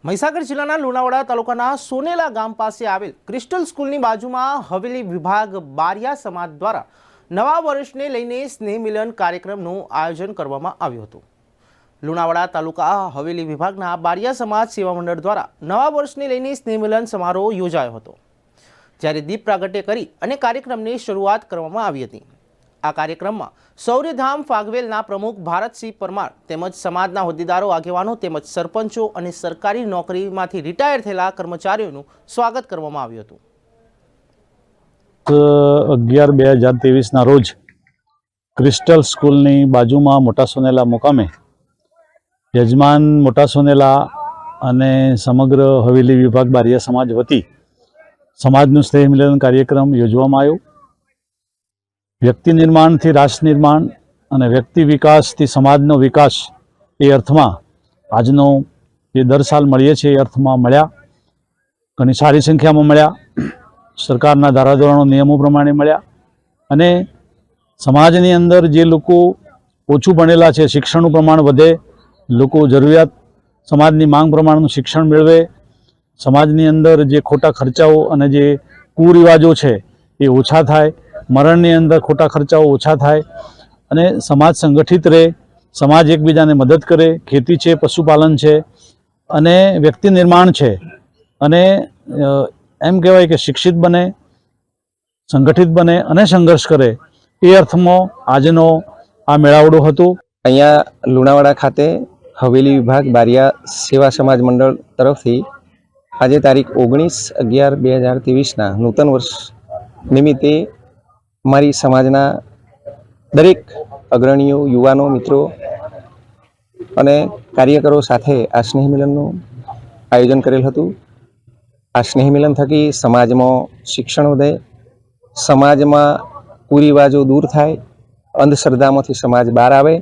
મહીસાગર જિલ્લાના લુણાવાડા તાલુકાના સોનેલા ગામ પાસે આવેલ ક્રિસ્ટલ સ્કૂલની બાજુમાં હવેલી વિભાગ બારિયા સમાજ દ્વારા નવા વર્ષને લઈને સ્નેહ મિલન કાર્યક્રમનું આયોજન કરવામાં આવ્યું હતું। લુણાવાડા તાલુકા હવેલી વિભાગના બારિયા સમાજ સેવા મંડળ દ્વારા નવા વર્ષને લઈને સ્નેહ મિલન સમારોહ યોજાયો હતો, જ્યારે દીપ પ્રાગટ્ય કરી અને કાર્યક્રમની શરૂઆત કરવામાં આવી હતી। આ કાર્યક્રમમાં સૌર્યધામ ફાગવેલના પ્રમુખ ભારતસિંહ પરમાર તેમજ સમાજના હોદ્દેદારો, આગેવાનો તેમજ સરપંચો અને સરકારી નોકરીમાંથી રિટાયર થયેલા કર્મચારીઓનું સ્વાગત કરવામાં આવ્યું હતું। 11/2023 રોજ ક્રિસ્ટલ સ્કૂલની બાજુમાં મોટા સોનેલા મુકામે યજમાન મોટા સોનેલા અને સમગ્ર હવેલી વિભાગ બારિયા સમાજ વતી સમાજનું સ્નેહ મિલન કાર્યક્રમ યોજવામાં આવ્યો। વ્યક્તિ નિર્માણથી રાષ્ટ્ર નિર્માણ અને વ્યક્તિ વિકાસથી સમાજનો વિકાસ એ અર્થમાં આજનો જે દર સાલ મળીએ છીએ એ અર્થમાં મળ્યા। ઘણી સારી સંખ્યામાં મળ્યા, સરકારના ધારાધોરણો નિયમો પ્રમાણે મળ્યા અને સમાજની અંદર જે લોકો ઓછું ભણેલા છે, શિક્ષણનું પ્રમાણ વધે, લોકો જરૂરિયાત સમાજની માંગ પ્રમાણનું શિક્ષણ મેળવે, સમાજની અંદર જે ખોટા ખર્ચાઓ અને જે કુરિવાજો છે એ ઓછા થાય, મરણની અંદર ખોટા ખર્ચાઓ ઓછા થાય અને સમાજ સંગઠિત રહે, સમાજ એકબીજાને મદદ કરે, ખેતી છે, પશુપાલન છે અને વ્યક્તિ નિર્માણ છે અને એમ કહેવાય કે શિક્ષિત બને, સંગઠિત બને અને સંઘર્ષ કરે એ અર્થમાં આજનો આ મેળાવડો હતો। અહીંયા લુણાવાડા ખાતે હવેલી વિભાગ બારિયા સેવા સમાજ મંડળ તરફથી આજે તારીખ 19/11/2023ના નૂતન વર્ષ નિમિત્તે અમારી સમાજના દરેક અગ્રણીઓ, યુવાનો, મિત્રો અને કાર્યકરો સાથે આ સ્નેહ મિલનનું આયોજન કરેલ હતું। આ સ્નેહ મિલન થકી સમાજમાં શિક્ષણ વધે, સમાજમાં કુરિવાજો દૂર થાય, અંધશ્રદ્ધામાંથી સમાજ બહાર આવે